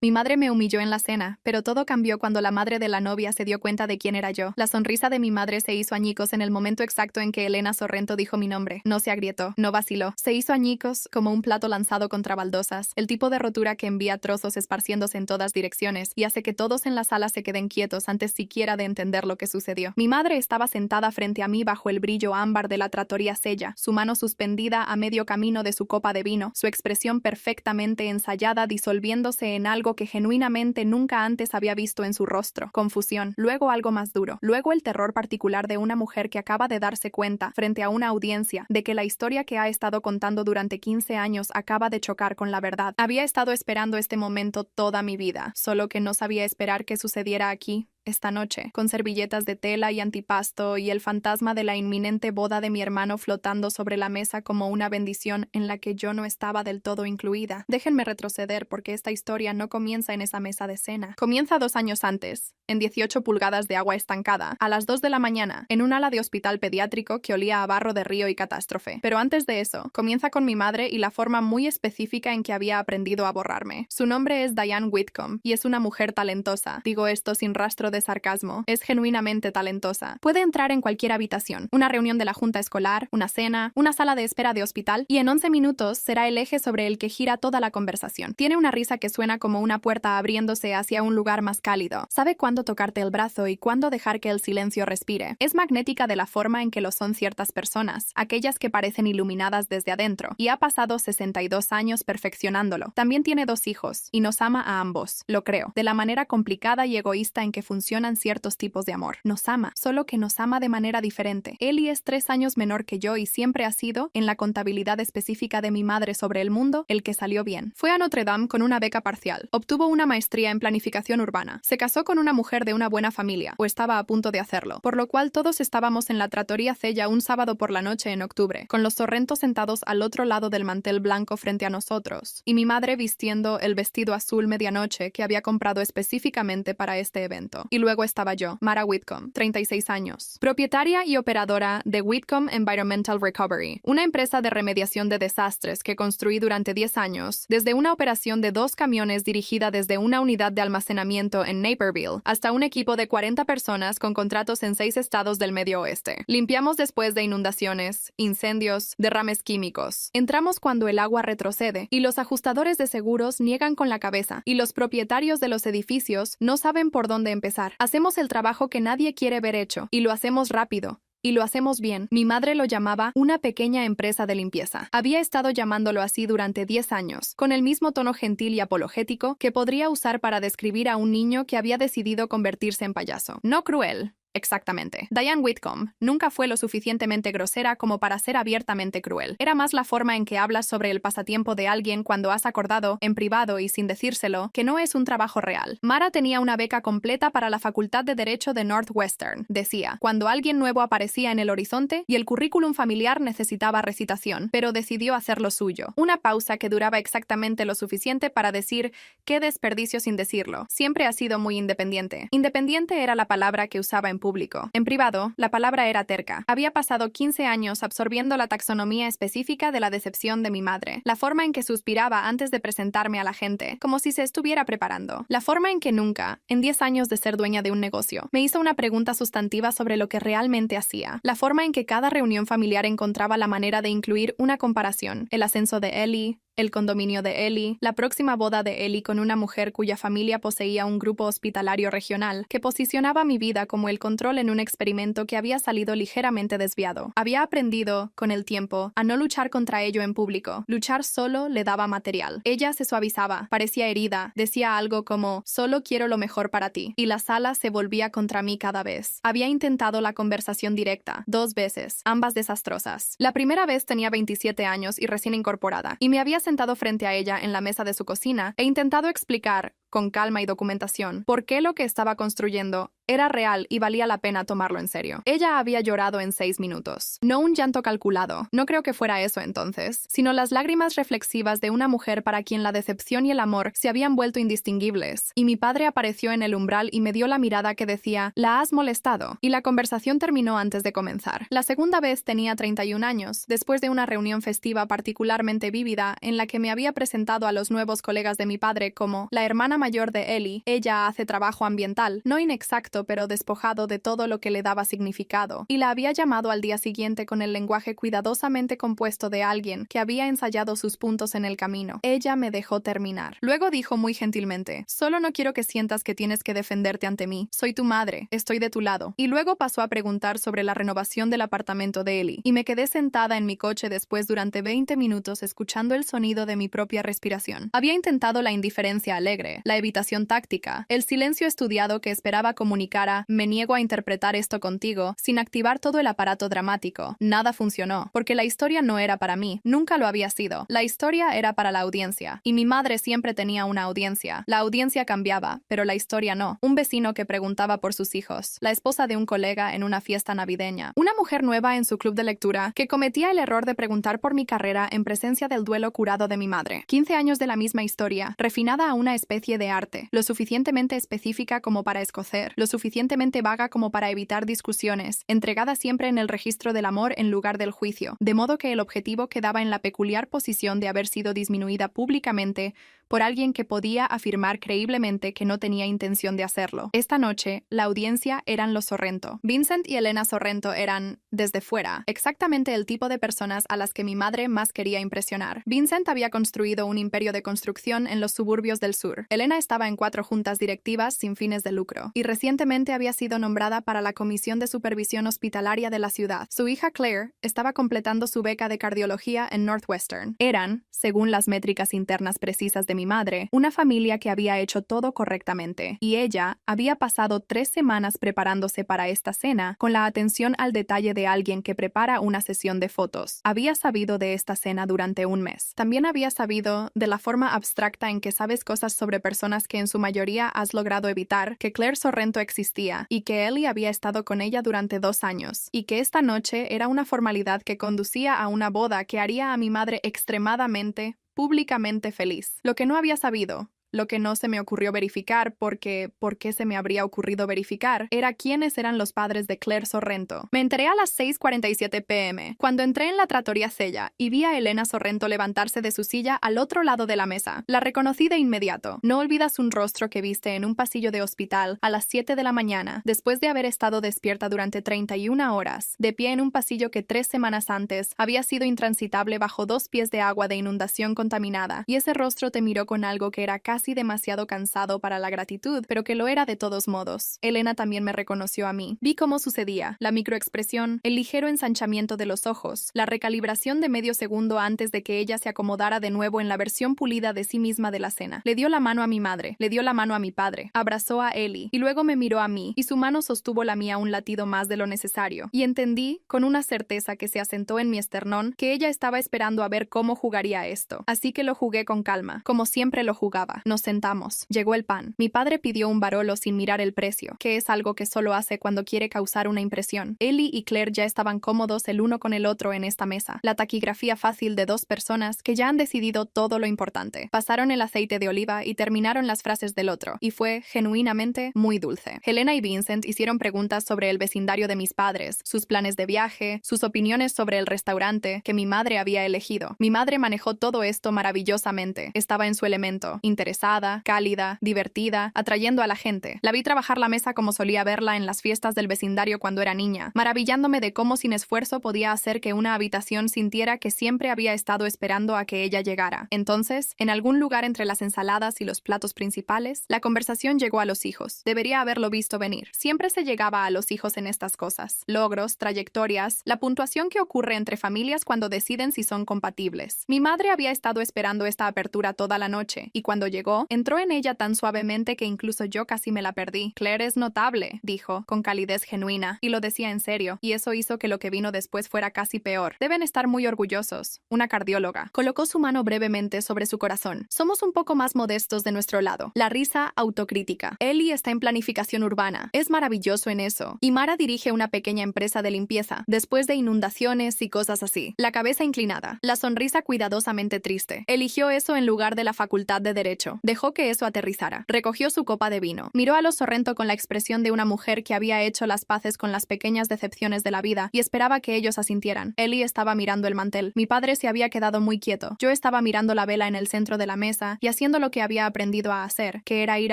Mi madre me humilló en la cena, pero todo cambió cuando la madre de la novia se dio cuenta de quién era yo. La sonrisa de mi madre se hizo añicos en el momento exacto en que Elena Sorrento dijo mi nombre. No se agrietó, no vaciló. Se hizo añicos como un plato lanzado contra baldosas, el tipo de rotura que envía trozos esparciéndose en todas direcciones y hace que todos en la sala se queden quietos antes siquiera de entender lo que sucedió. Mi madre estaba sentada frente a mí bajo el brillo ámbar de la trattoria Sella, su mano suspendida a medio camino de su copa de vino, su expresión perfectamente ensayada disolviéndose en algo que genuinamente nunca antes había visto en su rostro. Confusión, luego algo más duro, luego el terror particular de una mujer que acaba de darse cuenta, frente a una audiencia, de que la historia que ha estado contando durante 15 años acaba de chocar con la verdad. Había estado esperando este momento toda mi vida, solo que no sabía esperar que sucediera aquí, esta noche, con servilletas de tela y antipasto y el fantasma de la inminente boda de mi hermano flotando sobre la mesa como una bendición en la que yo no estaba del todo incluida. Déjenme retroceder porque esta historia no comienza en esa mesa de cena. Comienza 2 años antes, en 18 pulgadas de agua estancada, a las 2 de la mañana, en un ala de hospital pediátrico que olía a barro de río y catástrofe. Pero antes de eso, comienza con mi madre y la forma muy específica en que había aprendido a borrarme. Su nombre es Diane Whitcomb y es una mujer talentosa. Digo esto sin rastro de sarcasmo. Es genuinamente talentosa. Puede entrar en cualquier habitación, una reunión de la junta escolar, una cena, una sala de espera de hospital, y en 11 minutos será el eje sobre el que gira toda la conversación. Tiene una risa que suena como una puerta abriéndose hacia un lugar más cálido. Sabe cuándo tocarte el brazo y cuándo dejar que el silencio respire. Es magnética de la forma en que lo son ciertas personas, aquellas que parecen iluminadas desde adentro, y ha pasado 62 años perfeccionándolo. También tiene 2 hijos, y nos ama a ambos, lo creo, de la manera complicada y egoísta en que funcionan ciertos tipos de amor. Nos ama, solo que nos ama de manera diferente. Ellie es 3 años menor que yo y siempre ha sido, en la contabilidad específica de mi madre sobre el mundo, el que salió bien. Fue a Notre Dame con una beca parcial. Obtuvo una maestría en planificación urbana. Se casó con una mujer de una buena familia, o estaba a punto de hacerlo, por lo cual todos estábamos en la trattoria Sella un sábado por la noche en octubre, con los Sorrentos sentados al otro lado del mantel blanco frente a nosotros, y mi madre vistiendo el vestido azul medianoche que había comprado específicamente para este evento. Y luego estaba yo, Mara Whitcomb, 36 años, propietaria y operadora de Whitcomb Environmental Recovery, una empresa de remediación de desastres que construí durante 10 años, desde una operación de 2 camiones dirigida desde una unidad de almacenamiento en Naperville hasta un equipo de 40 personas con contratos en 6 estados del Medio Oeste. Limpiamos después de inundaciones, incendios, derrames químicos. Entramos cuando el agua retrocede y los ajustadores de seguros niegan con la cabeza y los propietarios de los edificios no saben por dónde empezar. Hacemos el trabajo que nadie quiere ver hecho, y lo hacemos rápido. Y lo hacemos bien. Mi madre lo llamaba una pequeña empresa de limpieza. Había estado llamándolo así durante 10 años, con el mismo tono gentil y apologético que podría usar para describir a un niño que había decidido convertirse en payaso. No cruel. Exactamente. Diane Whitcomb nunca fue lo suficientemente grosera como para ser abiertamente cruel. Era más la forma en que hablas sobre el pasatiempo de alguien cuando has acordado, en privado y sin decírselo, que no es un trabajo real. Mara tenía una beca completa para la Facultad de Derecho de Northwestern, decía, cuando alguien nuevo aparecía en el horizonte y el currículum familiar necesitaba recitación, pero decidió hacer lo suyo. Una pausa que duraba exactamente lo suficiente para decir, qué desperdicio sin decirlo. Siempre ha sido muy independiente. Independiente era la palabra que usaba en público. En privado, la palabra era terca. Había pasado 15 años absorbiendo la taxonomía específica de la decepción de mi madre, la forma en que suspiraba antes de presentarme a la gente, como si se estuviera preparando, la forma en que nunca, en 10 años de ser dueña de un negocio, me hizo una pregunta sustantiva sobre lo que realmente hacía, la forma en que cada reunión familiar encontraba la manera de incluir una comparación, el ascenso de Ellie, el condominio de Ellie, la próxima boda de Ellie con una mujer cuya familia poseía un grupo hospitalario regional que posicionaba mi vida como el control en un experimento que había salido ligeramente desviado. Había aprendido, con el tiempo, a no luchar contra ello en público. Luchar solo le daba material. Ella se suavizaba, parecía herida, decía algo como, solo quiero lo mejor para ti, y la sala se volvía contra mí cada vez. Había intentado la conversación directa, 2 veces, ambas desastrosas. La primera vez tenía 27 años y recién incorporada, y me había sentado frente a ella en la mesa de su cocina e intentado explicar, con calma y documentación, por qué lo que estaba construyendo Era real y valía la pena tomarlo en serio. Ella había llorado en 6 minutos. No un llanto calculado, no creo que fuera eso entonces, sino las lágrimas reflexivas de una mujer para quien la decepción y el amor se habían vuelto indistinguibles. Y mi padre apareció en el umbral y me dio la mirada que decía, «¿La has molestado?». Y la conversación terminó antes de comenzar. La segunda vez tenía 31 años, después de una reunión festiva particularmente vívida en la que me había presentado a los nuevos colegas de mi padre como la hermana mayor de Ellie. Ella hace trabajo ambiental, no inexacto pero despojado de todo lo que le daba significado, y la había llamado al día siguiente con el lenguaje cuidadosamente compuesto de alguien que había ensayado sus puntos en el camino. Ella me dejó terminar. Luego dijo muy gentilmente, «Solo no quiero que sientas que tienes que defenderte ante mí. Soy tu madre, estoy de tu lado». Y luego pasó a preguntar sobre la renovación del apartamento de Ellie, y me quedé sentada en mi coche después durante 20 minutos escuchando el sonido de mi propia respiración. Había intentado la indiferencia alegre, la evitación táctica, el silencio estudiado que esperaba comunicara «me niego a interpretar esto contigo», sin activar todo el aparato dramático. Nada funcionó, porque la historia no era para mí, nunca lo había sido. La historia era para la audiencia, y mi madre siempre tenía una audiencia. La audiencia cambiaba, pero la historia no. Un vecino que preguntaba por sus hijos, la esposa de un colega en una fiesta navideña, una mujer nueva en su club de lectura que cometía el error de preguntar por mi carrera en presencia del duelo curado de mi madre. 15 años de la misma historia, refinada a una especie de arte, lo suficientemente específica como para escocer, lo suficientemente vaga como para evitar discusiones, entregada siempre en el registro del amor en lugar del juicio, de modo que el objetivo quedaba en la peculiar posición de haber sido disminuida públicamente por alguien que podía afirmar creíblemente que no tenía intención de hacerlo. Esta noche, la audiencia eran los Sorrento. Vincent y Elena Sorrento eran, desde fuera, exactamente el tipo de personas a las que mi madre más quería impresionar. Vincent había construido un imperio de construcción en los suburbios del sur. Elena estaba en 4 juntas directivas sin fines de lucro, y recientemente había sido nombrada para la Comisión de Supervisión Hospitalaria de la ciudad. Su hija Claire estaba completando su beca de cardiología en Northwestern. Eran, según las métricas internas precisas de mi madre, una familia que había hecho todo correctamente, y ella había pasado 3 semanas preparándose para esta cena con la atención al detalle de alguien que prepara una sesión de fotos. Había sabido de esta cena durante un mes. También había sabido, de la forma abstracta en que sabes cosas sobre personas que en su mayoría has logrado evitar, que Claire Sorrento existía, y que Ellie había estado con ella durante 2 años, y que esta noche era una formalidad que conducía a una boda que haría a mi madre extremadamente, públicamente feliz. Lo que no había sabido, lo que no se me ocurrió verificar porque ¿por qué se me habría ocurrido verificar? Era quiénes eran los padres de Claire Sorrento. Me enteré a las 6:47 p.m., cuando entré en la trattoria Sella y vi a Elena Sorrento levantarse de su silla al otro lado de la mesa. La reconocí de inmediato. No olvidas un rostro que viste en un pasillo de hospital a las 7 de la mañana, después de haber estado despierta durante 31 horas, de pie en un pasillo que 3 semanas antes había sido intransitable bajo 2 pies de agua de inundación contaminada, y ese rostro te miró con algo que era casi demasiado cansado para la gratitud, pero que lo era de todos modos. Elena también me reconoció a mí. Vi cómo sucedía, la microexpresión, el ligero ensanchamiento de los ojos, la recalibración de medio segundo antes de que ella se acomodara de nuevo en la versión pulida de sí misma de la cena. Le dio la mano a mi madre, le dio la mano a mi padre, abrazó a Ellie, y luego me miró a mí, y su mano sostuvo la mía un latido más de lo necesario. Y entendí, con una certeza que se asentó en mi esternón, que ella estaba esperando a ver cómo jugaría esto. Así que lo jugué con calma, como siempre lo jugaba. Nos sentamos. Llegó el pan. Mi padre pidió un Barolo sin mirar el precio, que es algo que solo hace cuando quiere causar una impresión. Ellie y Claire ya estaban cómodos el uno con el otro en esta mesa. La taquigrafía fácil de 2 personas que ya han decidido todo lo importante. Pasaron el aceite de oliva y terminaron las frases del otro, y fue, genuinamente, muy dulce. Helena y Vincent hicieron preguntas sobre el vecindario de mis padres, sus planes de viaje, sus opiniones sobre el restaurante que mi madre había elegido. Mi madre manejó todo esto maravillosamente. Estaba en su elemento, interesada, cálida, divertida, atrayendo a la gente. La vi trabajar la mesa como solía verla en las fiestas del vecindario cuando era niña, maravillándome de cómo sin esfuerzo podía hacer que una habitación sintiera que siempre había estado esperando a que ella llegara. Entonces, en algún lugar entre las ensaladas y los platos principales, la conversación llegó a los hijos. Debería haberlo visto venir. Siempre se llegaba a los hijos en estas cosas. Logros, trayectorias, la puntuación que ocurre entre familias cuando deciden si son compatibles. Mi madre había estado esperando esta apertura toda la noche, y cuando llegó, Llegó, entró en ella tan suavemente que incluso yo casi me la perdí. Claire es notable, dijo, con calidez genuina, y lo decía en serio, y eso hizo que lo que vino después fuera casi peor. Deben estar muy orgullosos. Una cardióloga. Colocó su mano brevemente sobre su corazón. Somos un poco más modestos de nuestro lado. La risa autocrítica. Ellie está en planificación urbana. Es maravilloso en eso. Y Mara dirige una pequeña empresa de limpieza, después de inundaciones y cosas así. La cabeza inclinada. La sonrisa cuidadosamente triste. Eligió eso en lugar de la facultad de derecho. Dejó que eso aterrizara. Recogió su copa de vino. Miró a los Sorrento con la expresión de una mujer que había hecho las paces con las pequeñas decepciones de la vida y esperaba que ellos asintieran. Ellie estaba mirando el mantel. Mi padre se había quedado muy quieto. Yo estaba mirando la vela en el centro de la mesa y haciendo lo que había aprendido a hacer, que era ir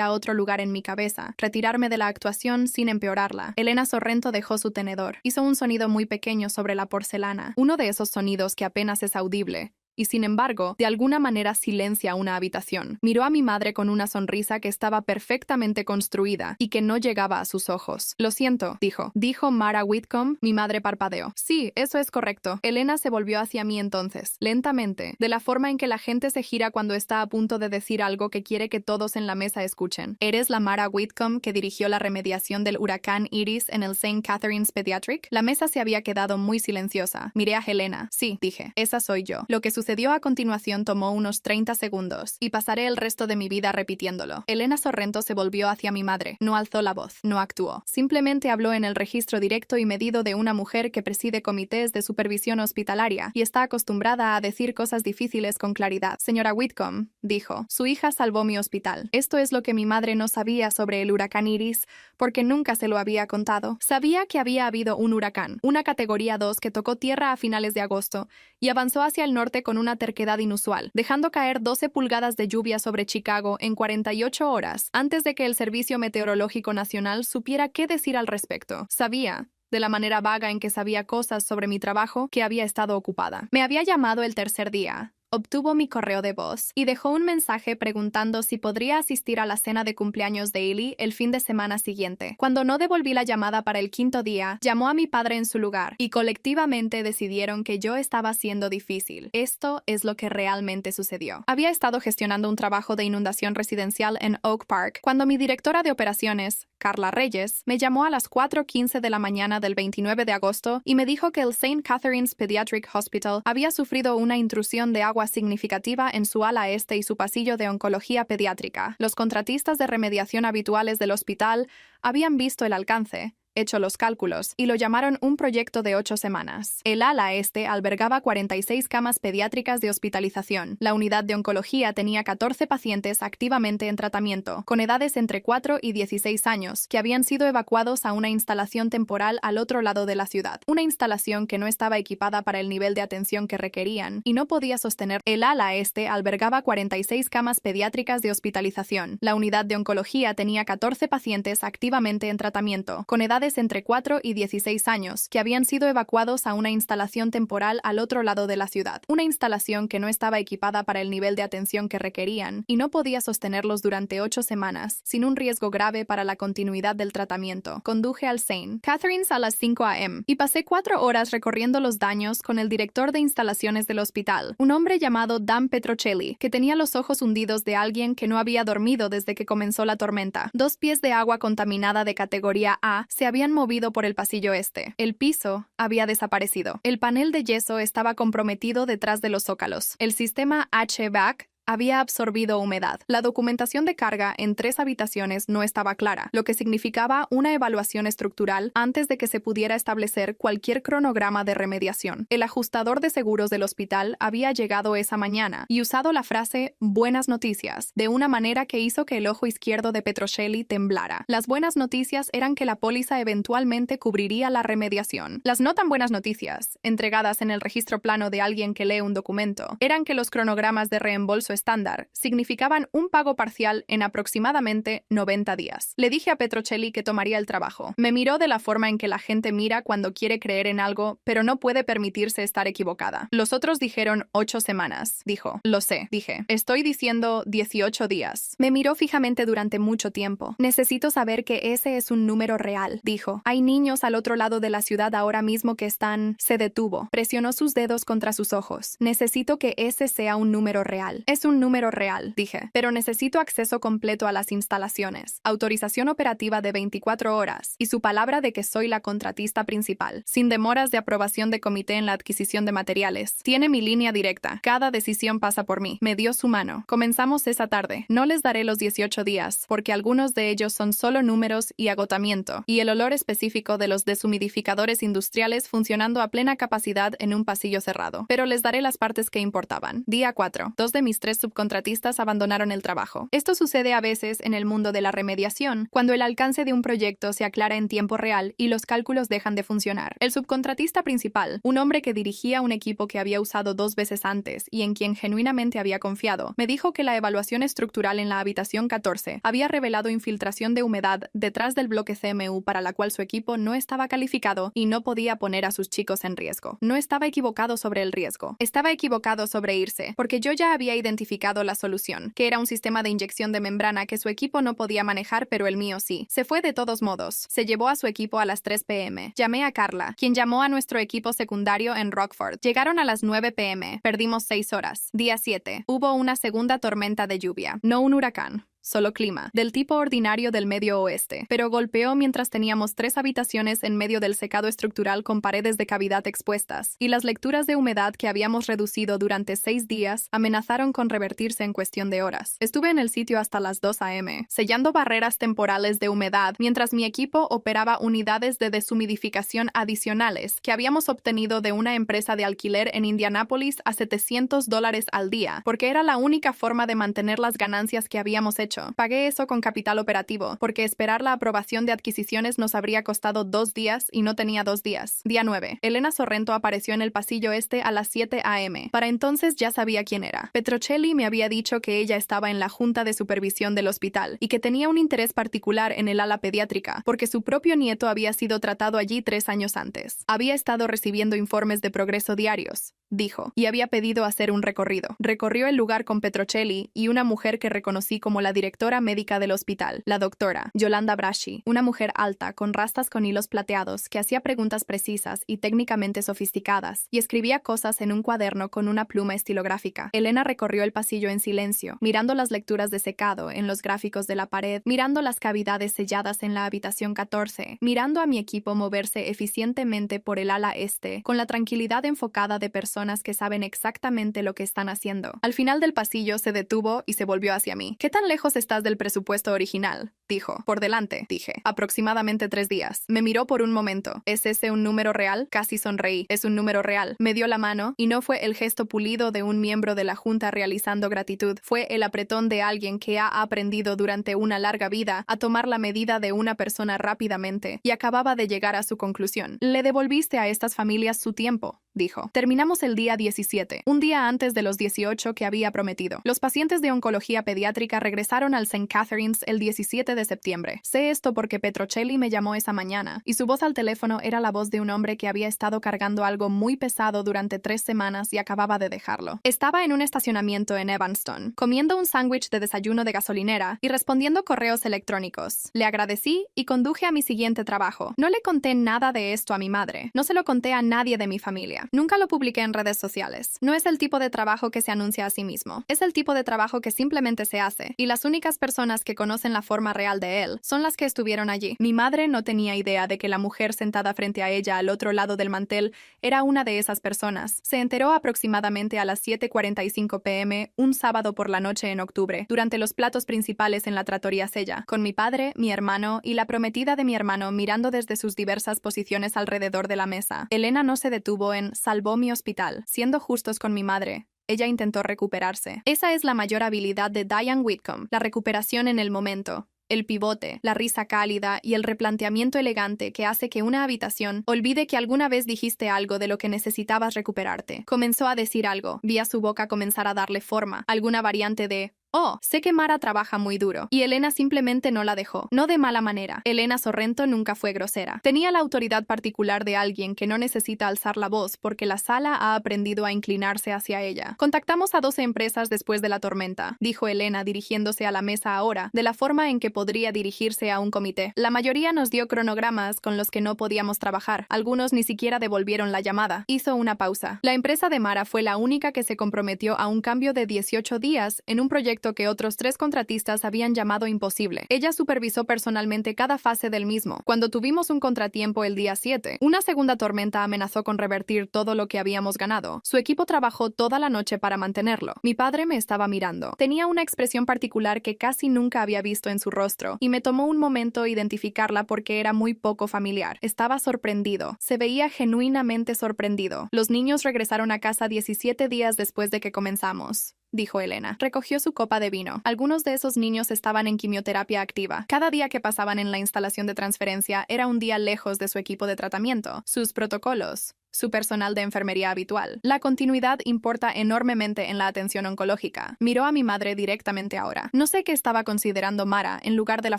a otro lugar en mi cabeza, retirarme de la actuación sin empeorarla. Elena Sorrento dejó su tenedor. Hizo un sonido muy pequeño sobre la porcelana, uno de esos sonidos que apenas es audible. Y sin embargo, de alguna manera silencia una habitación. Miró a mi madre con una sonrisa que estaba perfectamente construida y que no llegaba a sus ojos. Lo siento, dijo. Dijo Mara Whitcomb. Mi madre parpadeó. Sí, eso es correcto. Elena se volvió hacia mí entonces, lentamente, de la forma en que la gente se gira cuando está a punto de decir algo que quiere que todos en la mesa escuchen. ¿Eres la Mara Whitcomb que dirigió la remediación del huracán Iris en el St. Catherine's Pediatric? La mesa se había quedado muy silenciosa. Miré a Helena. Sí, dije. Esa soy yo. Lo que sucedió a continuación tomó unos 30 segundos, y pasaré el resto de mi vida repitiéndolo. Elena Sorrento se volvió hacia mi madre. No alzó la voz, no actuó. Simplemente habló en el registro directo y medido de una mujer que preside comités de supervisión hospitalaria y está acostumbrada a decir cosas difíciles con claridad. Señora Whitcomb, dijo, su hija salvó mi hospital. Esto es lo que mi madre no sabía sobre el huracán Iris, porque nunca se lo había contado. Sabía que había habido un huracán, una categoría 2 que tocó tierra a finales de agosto, y avanzó hacia el norte con una terquedad inusual, dejando caer 12 pulgadas de lluvia sobre Chicago en 48 horas, antes de que el Servicio Meteorológico Nacional supiera qué decir al respecto. Sabía, de la manera vaga en que sabía cosas sobre mi trabajo, que había estado ocupada. Me había llamado el tercer día. Obtuvo mi correo de voz y dejó un mensaje preguntando si podría asistir a la cena de cumpleaños de Ellie el fin de semana siguiente. Cuando no devolví la llamada para el quinto día, llamó a mi padre en su lugar y colectivamente decidieron que yo estaba siendo difícil. Esto es lo que realmente sucedió. Había estado gestionando un trabajo de inundación residencial en Oak Park cuando mi directora de operaciones, Carla Reyes, me llamó a las 4:15 de la mañana del 29 de agosto y me dijo que el St. Catherine's Pediatric Hospital había sufrido una intrusión de agua significativa en su ala este y su pasillo de oncología pediátrica. Los contratistas de remediación habituales del hospital habían visto el alcance, hecho los cálculos, y lo llamaron un proyecto de 8 semanas. El ala este albergaba 46 camas pediátricas de hospitalización. La unidad de oncología tenía 14 pacientes activamente en tratamiento, con edades entre 4 y 16 años, que habían sido evacuados a una instalación temporal al otro lado de la ciudad. Una instalación que no estaba equipada para el nivel de atención que requerían y no podía sostener. El ala este albergaba 46 camas pediátricas de hospitalización. La unidad de oncología tenía 14 pacientes activamente en tratamiento, con edades entre 4 y 16 años, que habían sido evacuados a una instalación temporal al otro lado de la ciudad. Una instalación que no estaba equipada para el nivel de atención que requerían y no podía sostenerlos durante 8 semanas, sin un riesgo grave para la continuidad del tratamiento. Conduje al St. Catherine's a las 5 a.m. y pasé 4 horas recorriendo los daños con el director de instalaciones del hospital, un hombre llamado Dan Petrocelli, que tenía los ojos hundidos de alguien que no había dormido desde que comenzó la tormenta. 2 pies de agua contaminada de categoría A se habían movido por el pasillo este. El piso había desaparecido. El panel de yeso estaba comprometido detrás de los zócalos. El sistema HVAC había absorbido humedad. La documentación de carga en 3 habitaciones no estaba clara, lo que significaba una evaluación estructural antes de que se pudiera establecer cualquier cronograma de remediación. El ajustador de seguros del hospital había llegado esa mañana y usado la frase «buenas noticias» de una manera que hizo que el ojo izquierdo de Petrocelli temblara. Las buenas noticias eran que la póliza eventualmente cubriría la remediación. Las no tan buenas noticias, entregadas en el registro plano de alguien que lee un documento, eran que los cronogramas de reembolso estándar significaban un pago parcial en aproximadamente 90 días. Le dije a Petrocelli que tomaría el trabajo. Me miró de la forma en que la gente mira cuando quiere creer en algo, pero no puede permitirse estar equivocada. Los otros dijeron 8 semanas, dijo. Lo sé, dije. Estoy diciendo 18 días. Me miró fijamente durante mucho tiempo. Necesito saber que ese es un número real, dijo. Hay niños al otro lado de la ciudad ahora mismo que están... Se detuvo. Presionó sus dedos contra sus ojos. Necesito que ese sea un número real. Es Es un número real, dije, pero necesito acceso completo a las instalaciones, autorización operativa de 24 horas y su palabra de que soy la contratista principal, sin demoras de aprobación de comité en la adquisición de materiales. Tiene mi línea directa. Cada decisión pasa por mí. Me dio su mano. Comenzamos esa tarde. No les daré los 18 días, porque algunos de ellos son solo números y agotamiento, y el olor específico de los deshumidificadores industriales funcionando a plena capacidad en un pasillo cerrado. Pero les daré las partes que importaban. Día 4. 2 de mis 3 subcontratistas abandonaron el trabajo. Esto sucede a veces en el mundo de la remediación, cuando el alcance de un proyecto se aclara en tiempo real y los cálculos dejan de funcionar. El subcontratista principal, un hombre que dirigía un equipo que había usado 2 veces antes y en quien genuinamente había confiado, me dijo que la evaluación estructural en la habitación 14 había revelado infiltración de humedad detrás del bloque CMU para la cual su equipo no estaba calificado y no podía poner a sus chicos en riesgo. No estaba equivocado sobre el riesgo. Estaba equivocado sobre irse, porque yo ya había identificado la solución, que era un sistema de inyección de membrana que su equipo no podía manejar, pero el mío sí. Se fue de todos modos. Se llevó a su equipo a las 3 p.m. Llamé a Carla, quien llamó a nuestro equipo secundario en Rockford. Llegaron a las 9 p.m. Perdimos 6 horas. Día 7. Hubo una segunda tormenta de lluvia. No un huracán. Solo clima, del tipo ordinario del medio oeste, pero golpeó mientras teníamos 3 habitaciones en medio del secado estructural con paredes de cavidad expuestas, y las lecturas de humedad que habíamos reducido durante 6 días amenazaron con revertirse en cuestión de horas. Estuve en el sitio hasta las 2 a.m., sellando barreras temporales de humedad mientras mi equipo operaba unidades de deshumidificación adicionales que habíamos obtenido de una empresa de alquiler en Indianápolis a $700 al día, porque era la única forma de mantener las ganancias que habíamos hecho. Pagué eso con capital operativo, porque esperar la aprobación de adquisiciones nos habría costado 2 días y no tenía 2 días. Día 9. Elena Sorrento apareció en el pasillo este a las 7 a.m. Para entonces ya sabía quién era. Petrocelli me había dicho que ella estaba en la junta de supervisión del hospital y que tenía un interés particular en el ala pediátrica, porque su propio nieto había sido tratado allí 3 años antes. Había estado recibiendo informes de progreso diarios, dijo, y había pedido hacer un recorrido. Recorrió el lugar con Petrocelli y una mujer que reconocí como la directora médica del hospital, la doctora Yolanda Braschi, una mujer alta con rastas con hilos plateados que hacía preguntas precisas y técnicamente sofisticadas y escribía cosas en un cuaderno con una pluma estilográfica. Elena recorrió el pasillo en silencio, mirando las lecturas de secado en los gráficos de la pared, mirando las cavidades selladas en la habitación 14, mirando a mi equipo moverse eficientemente por el ala este, con la tranquilidad enfocada de personas que saben exactamente lo que están haciendo. Al final del pasillo se detuvo y se volvió hacia mí. ¿Qué tan lejos estás del presupuesto original? Dijo. Por delante, dije. Aproximadamente 3 días. Me miró por un momento. ¿Es ese un número real? Casi sonreí. Es un número real. Me dio la mano, y no fue el gesto pulido de un miembro de la junta realizando gratitud. Fue el apretón de alguien que ha aprendido durante una larga vida a tomar la medida de una persona rápidamente y acababa de llegar a su conclusión. Le devolviste a estas familias su tiempo, dijo. Terminamos el día 17, un día antes de los 18 que había prometido. Los pacientes de oncología pediátrica regresaron al St. Catherine's el 17 de septiembre. Sé esto porque Petrocelli me llamó esa mañana, y su voz al teléfono era la voz de un hombre que había estado cargando algo muy pesado durante 3 semanas y acababa de dejarlo. Estaba en un estacionamiento en Evanston, comiendo un sándwich de desayuno de gasolinera y respondiendo correos electrónicos. Le agradecí y conduje a mi siguiente trabajo. No le conté nada de esto a mi madre. No se lo conté a nadie de mi familia. Nunca lo publiqué en redes sociales. No es el tipo de trabajo que se anuncia a sí mismo. Es el tipo de trabajo que simplemente se hace, y las únicas personas que conocen la forma real de él son las que estuvieron allí. Mi madre no tenía idea de que la mujer sentada frente a ella al otro lado del mantel era una de esas personas. Se enteró aproximadamente a las 7:45 p.m. un sábado por la noche en octubre, durante los platos principales en la trattoria Sella, con mi padre, mi hermano y la prometida de mi hermano mirando desde sus diversas posiciones alrededor de la mesa. Elena no se detuvo en «salvó mi hospital». Siendo justos con mi madre, ella intentó recuperarse. Esa es la mayor habilidad de Diane Whitcomb, la recuperación en el momento. El pivote, la risa cálida y el replanteamiento elegante que hace que una habitación olvide que alguna vez dijiste algo de lo que necesitabas recuperarte. Comenzó a decir algo, vi a su boca comenzar a darle forma, alguna variante de Oh, sé que Mara trabaja muy duro, y Elena simplemente no la dejó. No de mala manera. Elena Sorrento nunca fue grosera. Tenía la autoridad particular de alguien que no necesita alzar la voz porque la sala ha aprendido a inclinarse hacia ella. Contactamos a 12 empresas después de la tormenta, dijo Elena dirigiéndose a la mesa ahora, de la forma en que podría dirigirse a un comité. La mayoría nos dio cronogramas con los que no podíamos trabajar. Algunos ni siquiera devolvieron la llamada. Hizo una pausa. La empresa de Mara fue la única que se comprometió a un cambio de 18 días en un proyecto que otros 3 contratistas habían llamado imposible. Ella supervisó personalmente cada fase del mismo. Cuando tuvimos un contratiempo el día 7, una segunda tormenta amenazó con revertir todo lo que habíamos ganado. Su equipo trabajó toda la noche para mantenerlo. Mi padre me estaba mirando. Tenía una expresión particular que casi nunca había visto en su rostro, y me tomó un momento identificarla porque era muy poco familiar. Estaba sorprendido. Se veía genuinamente sorprendido. Los niños regresaron a casa 17 días después de que comenzamos, dijo Elena. Recogió su copa de vino. Algunos de esos niños estaban en quimioterapia activa. Cada día que pasaban en la instalación de transferencia era un día lejos de su equipo de tratamiento, sus protocolos, su personal de enfermería habitual. La continuidad importa enormemente en la atención oncológica. Miró a mi madre directamente ahora. No sé qué estaba considerando Mara en lugar de la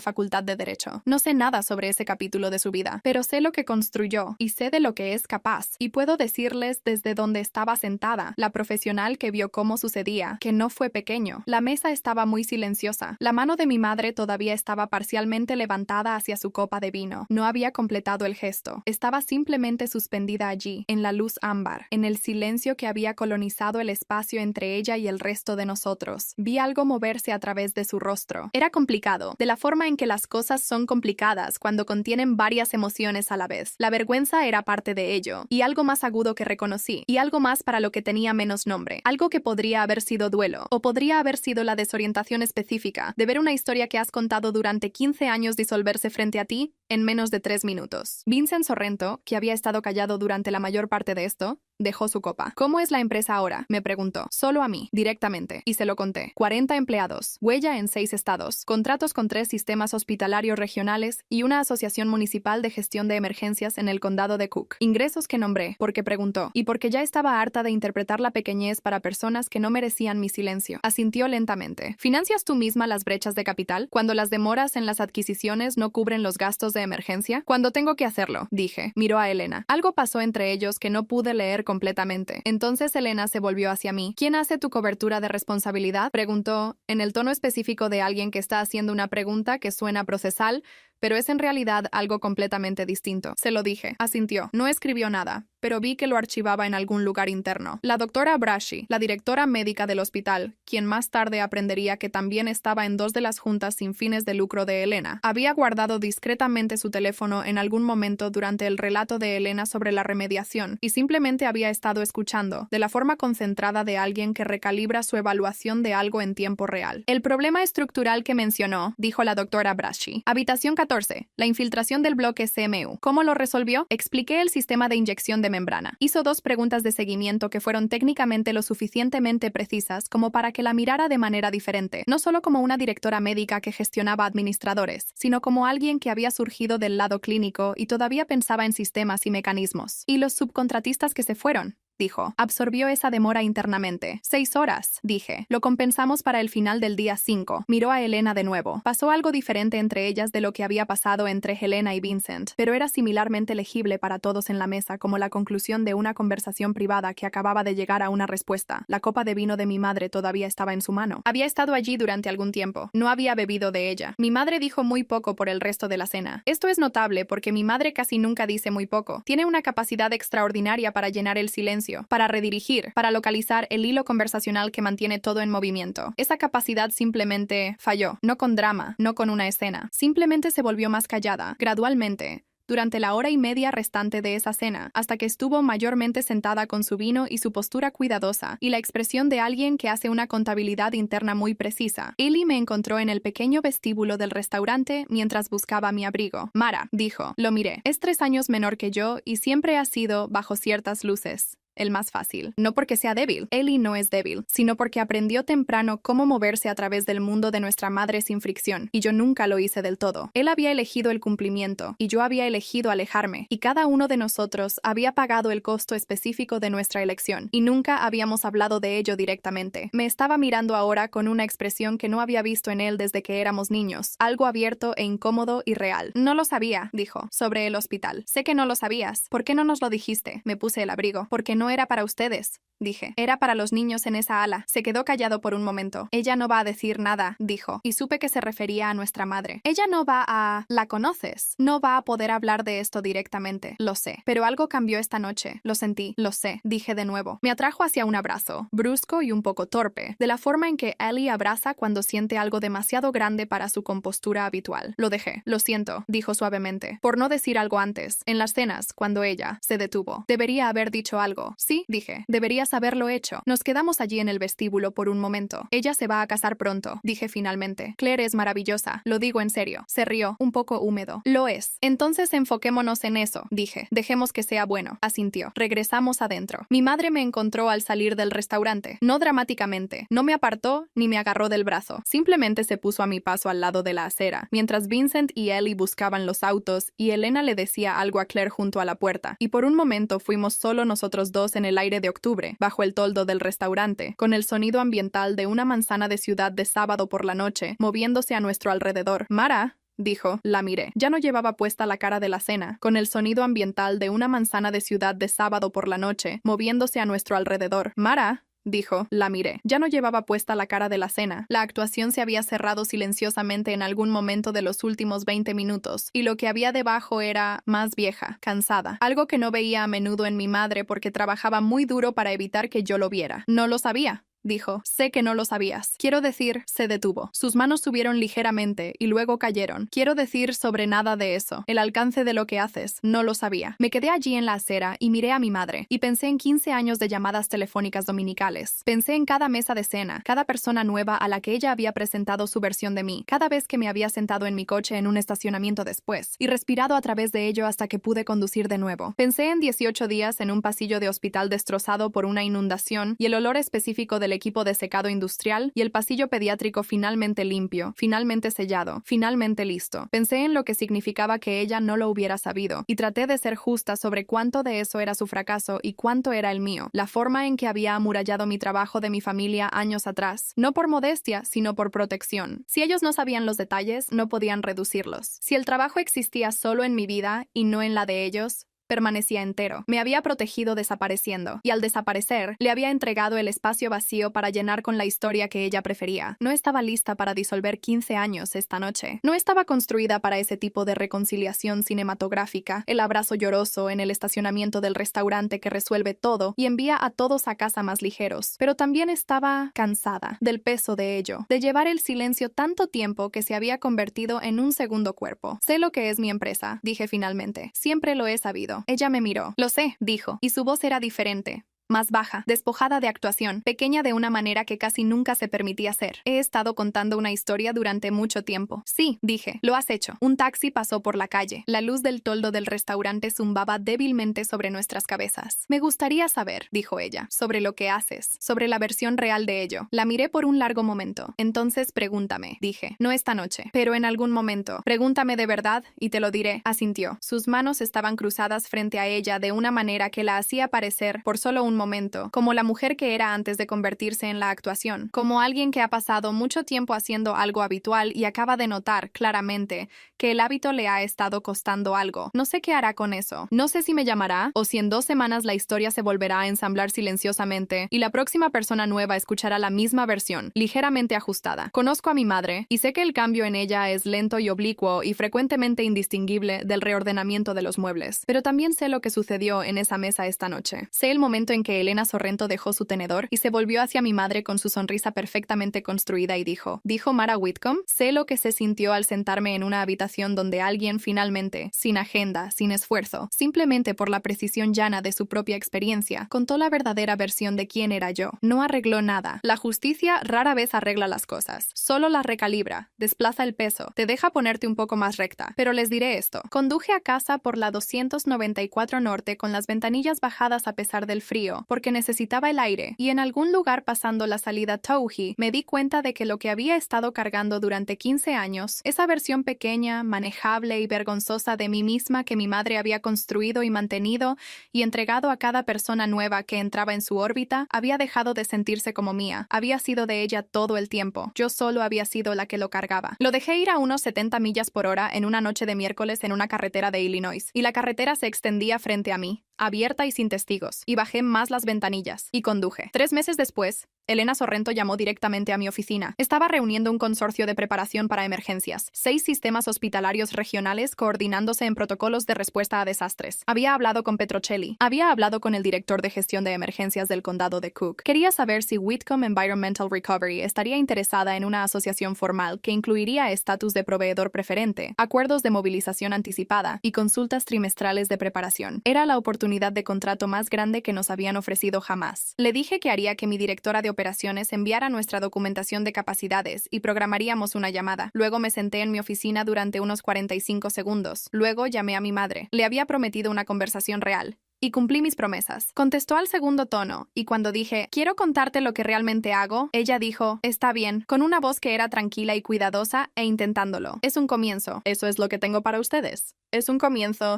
Facultad de Derecho. No sé nada sobre ese capítulo de su vida, pero sé lo que construyó y sé de lo que es capaz. Y puedo decirles desde donde estaba sentada, la profesional que vio cómo sucedía, que no fue pequeño. La mesa estaba muy silenciosa. La mano de mi madre todavía estaba parcialmente levantada hacia su copa de vino. No había completado el gesto. Estaba simplemente suspendida allí, en la luz ámbar, en el silencio que había colonizado el espacio entre ella y el resto de nosotros. Vi algo moverse a través de su rostro. Era complicado, de la forma en que las cosas son complicadas cuando contienen varias emociones a la vez. La vergüenza era parte de ello, y algo más agudo que reconocí, y algo más para lo que tenía menos nombre, algo que podría haber sido duelo, o podría haber sido la desorientación específica de ver una historia que has contado durante 15 años disolverse frente a ti en menos de 3 minutos. Vincent Sorrento, que había estado callado durante la mayor parte de esto, dejó su copa. ¿Cómo es la empresa ahora?, me preguntó. Solo a mí, directamente, y se lo conté. 40 empleados, huella en 6 estados, contratos con 3 sistemas hospitalarios regionales y una asociación municipal de gestión de emergencias en el condado de Cook. Ingresos que nombré, porque preguntó, y porque ya estaba harta de interpretar la pequeñez para personas que no merecían mi silencio. Asintió lentamente. ¿Financias tú misma las brechas de capital? Cuando las demoras en las adquisiciones no cubren los gastos de emergencia? Cuando tengo que hacerlo, dije. Miró a Elena. Algo pasó entre ellos que no pude leer completamente. Entonces Elena se volvió hacia mí. ¿Quién hace tu cobertura de responsabilidad?, preguntó, en el tono específico de alguien que está haciendo una pregunta que suena procesal, pero es en realidad algo completamente distinto. Se lo dije. Asintió. No escribió nada, pero vi que lo archivaba en algún lugar interno. La doctora Braschi, la directora médica del hospital, quien más tarde aprendería que también estaba en 2 de las juntas sin fines de lucro de Elena, había guardado discretamente su teléfono en algún momento durante el relato de Elena sobre la remediación y simplemente había estado escuchando, de la forma concentrada de alguien que recalibra su evaluación de algo en tiempo real. El problema estructural que mencionó, dijo la doctora Braschi. Habitación 14. La infiltración del bloque CMU. ¿Cómo lo resolvió? Expliqué el sistema de inyección de membrana. Hizo 2 preguntas de seguimiento que fueron técnicamente lo suficientemente precisas como para que la mirara de manera diferente, no solo como una directora médica que gestionaba administradores, sino como alguien que había surgido del lado clínico y todavía pensaba en sistemas y mecanismos. ¿Y los subcontratistas que se fueron?, dijo. Absorbió esa demora internamente. 6 horas, dije. Lo compensamos para el final del día 5. Miró a Elena de nuevo. Pasó algo diferente entre ellas de lo que había pasado entre Helena y Vincent, pero era similarmente legible para todos en la mesa como la conclusión de una conversación privada que acababa de llegar a una respuesta. La copa de vino de mi madre todavía estaba en su mano. Había estado allí durante algún tiempo. No había bebido de ella. Mi madre dijo muy poco por el resto de la cena. Esto es notable porque mi madre casi nunca dice muy poco. Tiene una capacidad extraordinaria para llenar el silencio, para redirigir, para localizar el hilo conversacional que mantiene todo en movimiento. Esa capacidad simplemente falló, no con drama, no con una escena. Simplemente se volvió más callada, gradualmente, durante la hora y media restante de esa cena, hasta que estuvo mayormente sentada con su vino y su postura cuidadosa, y la expresión de alguien que hace una contabilidad interna muy precisa. Ellie me encontró en el pequeño vestíbulo del restaurante mientras buscaba mi abrigo. Mara, dijo. Lo miré. Es 3 años menor que yo y siempre ha sido bajo ciertas luces. El más fácil. No porque sea débil. Ellie no es débil, sino porque aprendió temprano cómo moverse a través del mundo de nuestra madre sin fricción, y yo nunca lo hice del todo. Él había elegido el cumplimiento, y yo había elegido alejarme, y cada uno de nosotros había pagado el costo específico de nuestra elección, y nunca habíamos hablado de ello directamente. Me estaba mirando ahora con una expresión que no había visto en él desde que éramos niños, algo abierto e incómodo y real. No lo sabía, dijo, sobre el hospital. Sé que no lo sabías. ¿Por qué no nos lo dijiste? Me puse el abrigo. Porque no era para ustedes, dije. Era para los niños en esa ala. Se quedó callado por un momento. Ella no va a decir nada, dijo, y supe que se refería a nuestra madre. Ella no va a... ¿La conoces? No va a poder hablar de esto directamente. Lo sé. Pero algo cambió esta noche. Lo sentí. Lo sé, dije de nuevo. Me atrajo hacia un abrazo, brusco y un poco torpe, de la forma en que Ellie abraza cuando siente algo demasiado grande para su compostura habitual. Lo dejé. Lo siento, dijo suavemente, por no decir algo antes, en las cenas, cuando ella se detuvo. Debería haber dicho algo. Sí, dije. Deberías haberlo hecho. Nos quedamos allí en el vestíbulo por un momento. Ella se va a casar pronto, dije finalmente. Claire es maravillosa. Lo digo en serio. Se rió, un poco húmedo. Lo es. Entonces enfoquémonos en eso, dije. Dejemos que sea bueno. Asintió. Regresamos adentro. Mi madre me encontró al salir del restaurante. No dramáticamente. No me apartó ni me agarró del brazo. Simplemente se puso a mi paso al lado de la acera, mientras Vincent y Ellie buscaban los autos y Elena le decía algo a Claire junto a la puerta. Y por un momento fuimos solo nosotros dos en el aire de octubre, bajo el toldo del restaurante, con el sonido ambiental de una manzana de ciudad de sábado por la noche, moviéndose a nuestro alrededor. Mara, dijo. La miré. Ya no llevaba puesta la cara de la cena, con el sonido ambiental de una manzana de ciudad de sábado por la noche, moviéndose a nuestro alrededor. Mara, dijo. La miré. Ya no llevaba puesta la cara de la cena. La actuación se había cerrado silenciosamente en algún momento de los últimos 20 minutos, y lo que había debajo era más vieja, cansada, algo que no veía a menudo en mi madre porque trabajaba muy duro para evitar que yo lo viera. No lo sabía, dijo. Sé que no lo sabías. Quiero decir, se detuvo. Sus manos subieron ligeramente y luego cayeron. Quiero decir sobre nada de eso. El alcance de lo que haces. No lo sabía. Me quedé allí en la acera y miré a mi madre. Y pensé en 15 años de llamadas telefónicas dominicales. Pensé en cada mesa de cena, cada persona nueva a la que ella había presentado su versión de mí, cada vez que me había sentado en mi coche en un estacionamiento después, y respirado a través de ello hasta que pude conducir de nuevo. Pensé en 18 días en un pasillo de hospital destrozado por una inundación y el olor específico del equipo de secado industrial y el pasillo pediátrico finalmente limpio, finalmente sellado, finalmente listo. Pensé en lo que significaba que ella no lo hubiera sabido y traté de ser justa sobre cuánto de eso era su fracaso y cuánto era el mío, la forma en que había amurallado mi trabajo de mi familia años atrás, no por modestia, sino por protección. Si ellos no sabían los detalles, no podían reducirlos. Si el trabajo existía solo en mi vida y no en la de ellos, permanecía entero. Me había protegido desapareciendo, y al desaparecer, le había entregado el espacio vacío para llenar con la historia que ella prefería. No estaba lista para disolver 15 años esta noche. No estaba construida para ese tipo de reconciliación cinematográfica, el abrazo lloroso en el estacionamiento del restaurante que resuelve todo y envía a todos a casa más ligeros. Pero también estaba cansada del peso de ello, de llevar el silencio tanto tiempo que se había convertido en un segundo cuerpo. Sé lo que es mi empresa, dije finalmente. Siempre lo he sabido. Ella me miró. Lo sé, dijo, y su voz era diferente. Más baja, despojada de actuación, pequeña de una manera que casi nunca se permitía ser. He estado contando una historia durante mucho tiempo. Sí, dije, lo has hecho. Un taxi pasó por la calle. La luz del toldo del restaurante zumbaba débilmente sobre nuestras cabezas. Me gustaría saber, dijo ella, sobre lo que haces, sobre la versión real de ello. La miré por un largo momento. Entonces pregúntame, dije, no esta noche, pero en algún momento. Pregúntame de verdad y te lo diré, asintió. Sus manos estaban cruzadas frente a ella de una manera que la hacía parecer, por solo un momento, como la mujer que era antes de convertirse en la actuación, como alguien que ha pasado mucho tiempo haciendo algo habitual y acaba de notar, claramente, que el hábito le ha estado costando algo. No sé qué hará con eso. No sé si me llamará, o si en 2 semanas la historia se volverá a ensamblar silenciosamente, y la próxima persona nueva escuchará la misma versión, ligeramente ajustada. Conozco a mi madre, y sé que el cambio en ella es lento y oblicuo y frecuentemente indistinguible del reordenamiento de los muebles. Pero también sé lo que sucedió en esa mesa esta noche. Sé el momento en que Elena Sorrento dejó su tenedor y se volvió hacia mi madre con su sonrisa perfectamente construida y dijo Mara Whitcomb, sé lo que se sintió al sentarme en una habitación donde alguien finalmente, sin agenda, sin esfuerzo, simplemente por la precisión llana de su propia experiencia, contó la verdadera versión de quién era yo. No arregló nada. La justicia rara vez arregla las cosas. Solo las recalibra, desplaza el peso, te deja ponerte un poco más recta. Pero les diré esto. Conduje a casa por la 294 Norte con las ventanillas bajadas a pesar del frío, solo, porque necesitaba el aire, y en algún lugar pasando la salida Touhey, me di cuenta de que lo que había estado cargando durante 15 años, esa versión pequeña, manejable y vergonzosa de mí misma que mi madre había construido y mantenido y entregado a cada persona nueva que entraba en su órbita, había dejado de sentirse como mía. Había sido de ella todo el tiempo. Yo solo había sido la que lo cargaba. Lo dejé ir a unos 70 millas por hora en una noche de miércoles en una carretera de Illinois, y la carretera se extendía frente a mí, abierta y sin testigos, y bajé más las ventanillas, y conduje. 3 meses después, Elena Sorrento llamó directamente a mi oficina. Estaba reuniendo un consorcio de preparación para emergencias, 6 sistemas hospitalarios regionales coordinándose en protocolos de respuesta a desastres. Había hablado con Petrocelli. Había hablado con el director de gestión de emergencias del condado de Cook. Quería saber si Whitcomb Environmental Recovery estaría interesada en una asociación formal que incluiría estatus de proveedor preferente, acuerdos de movilización anticipada y consultas trimestrales de preparación. Era la oportunidad de contrato más grande que nos habían ofrecido jamás. Le dije que haría que mi directora de operaciones enviara nuestra documentación de capacidades y programaríamos una llamada. Luego me senté en mi oficina durante unos 45 segundos. Luego llamé a mi madre. Le había prometido una conversación real. Y cumplí mis promesas. Contestó al segundo tono, y cuando dije, quiero contarte lo que realmente hago, ella dijo, está bien, con una voz que era tranquila y cuidadosa e intentándolo. Es un comienzo. Eso es lo que tengo para ustedes. Es un comienzo.